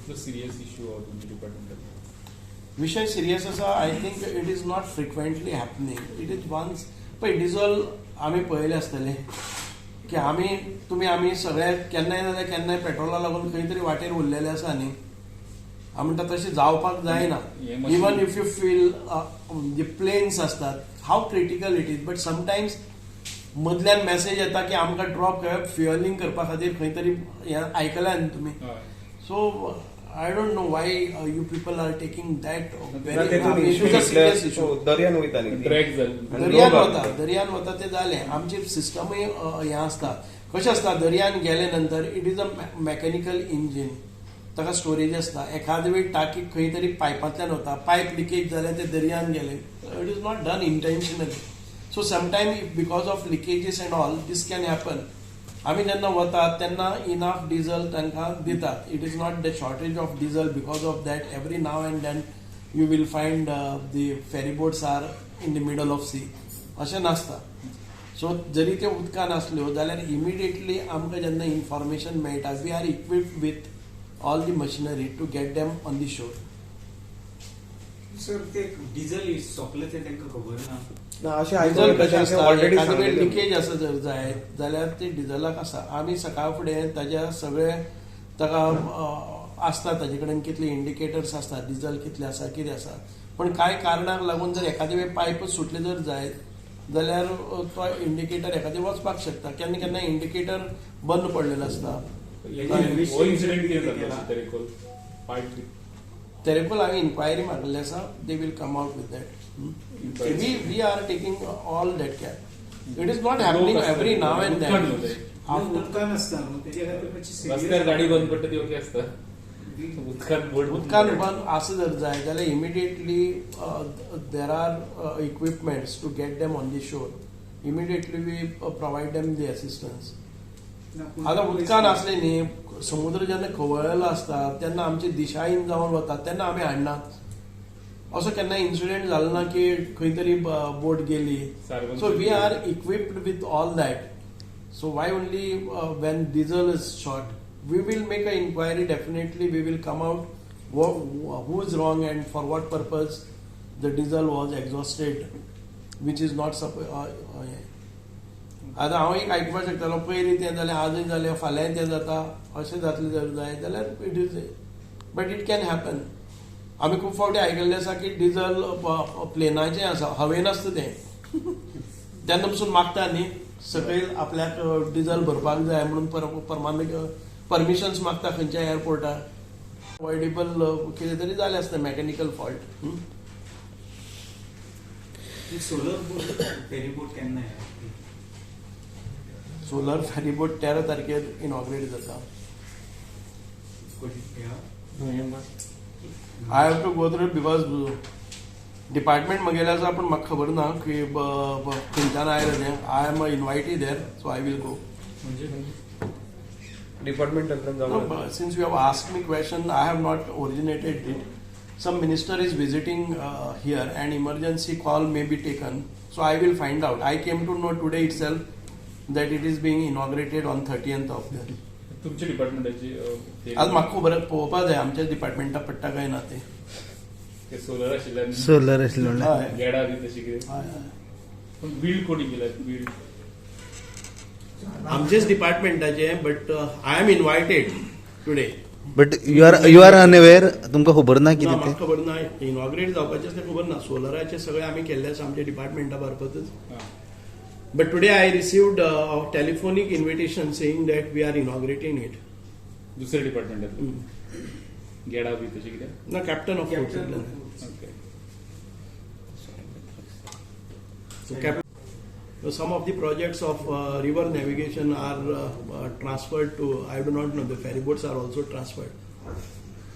The serious issue or departmental. विषय serious आसा. I think it is not frequently happening. It is once पळय diesel आमी पळयले आसतले की आमी सगळे केन्नाय जाल्यार केन्नाय पेट्रोला लागून खंय तरी वाटेर उरलेले आसा न्ही. हांव म्हणटा तशें जावपाक जायना. इवन इफ यू फील जे प्लेन्स असतात how critical it is. But sometimes मदल्यान मेसेज येता की आमकां ड्रॉप फ्युअलिंग करपा खातीर खंय तरी आयकल्या न्ही तुमी. So I don't know why you people are taking that very serious issue. दर्यान वयताली दर्यान वता ते जालें. आमचे सिस्टमूय हें आसता. कशें आसता दर्यान गेले नंतर it is a mechanical engine. ताका स्टोरेज आसता. एखाद वेळ टाकी खंय तरी पायपांतल्यान वता. पायप लिकेज जालें ते दर्यान गेले. It is not done intentionally. So sometime because of leakages and all this can happen. आमी जेन्ना वतात तेन्ना इनफ डिझल तांकां दितात. It is not the shortage of diesel. Because of that every now and then you will find the ferry boats are in the middle of sea. अशें नासता. So जरी त्यो उदकान आसल्यो जाल्यार इमिडिएटली आमकां जेन्ना इन्फॉर्मेशन मेळटा we are equipped with all the machinery to get them on the shore. Sir ते डिझल सोंपलें तें तांकां खबर ना. लिकेज आसा जर जाय जाल्यार ते डिझलाक आसा. आमी सकाळ फुडें ताज्या सगळे ताका आसता ताजे कडेन कितले इंडिकेटर्स आसता डिझल कितले आसा कितें आसा. पण कांय कारणाक लागून जर एखादे वेळ पायपच सुटले जर जायत जाल्यार तो इंडिकेटर एखादें वचपाक शकता. केन्ना केन्ना इंडिकेटर बंद पडलेलो आसता. तेरेकोल हांवें इन्क्वायरी मारलेली आसा. They will come out with that. We are taking all that care. It is not happening every now and then. गाडी बंद पडटा ती ओके आसता. उदकान बंद आसा जर जाय जाल्यार immediately there are equipments to get them on the shore. Immediately we provide them the assistance. आतां उदकान असले न्ही समुद्र जेन्ना खवळलेलो आसता तेन्ना आमची दिशाहीन जावन वता तेन्ना आमी हाडनात. असो केन्ना इन्सिडेंट जालो ना की खंय तरी बोट गेली. So we are equipped with all that. So why only when diesel is short we will make a inquiry. Definitely we will come out who is wrong and for what purpose the diesel was exhausted which is not आतां हांव एक आयकपाक शकतालो पयलीं तें जालें आजूय जालें फाल्यां तें जाता अशें जातलें जर जाय जाल्यार it is. But it can happen. आमी खूब फावटी आयकल्लें आसा की डिझल प्लेनाचें आसा हवेन आसता तें तेन्ना पसून मागता न्ही सकयल आपल्याक डिझल भरपाक जाय म्हणून परमिशन्स मागता खंयच्या एअरपोर्टार. अवॉयडेबल कितें तरी जालें आसता मॅकॅनिकल फॉल्ट. सोलर फेरीबोट केन्ना सोलर फेरीबोट 13 तारखेर इनॉग्रेट जाता. I have to go through because department म्हगेलें आसा पूण म्हाका खबर ना की खंयच्यान आयलें तें. I am invited there so I will go. Department since you have asked me question I have not originated it. Some minister is visiting here and emergency call may be taken. So I will find out. I came to know today itself that it is being inaugurated on 30th of January. तुमच्या डिपार्टमेंटाची आज म्हाका खबर पळोवपाक जाय आमच्या डिपार्टमेंटाक पडटा काय ना ते. सोलर आशिल्ल्यान सोलर आशिल्ल्यान गेडा बी तशी कितें. पूण बिल्ड कोणी केल्यात बिल्ड आमचेच डिपार्टमेंटाचे. But I am invited today. But you are unaware. तुमकां खबर ना कितें म्हाका खबर ना. इनॉग्रेट जावपाचें तें खबर ना. सोलराचे सगळे आमी केल्ले आसा आमच्या डिपार्टमेंटा मार्फतच. But today I received a telephonic invitation saying that we are inaugurating it. दुसऱ्या डिपार्टमेंटात गेडा बी तशी कितें ना captain of fort. So some of the projects of river navigation are transferred to, I do not know, the ferry boats are also transferred.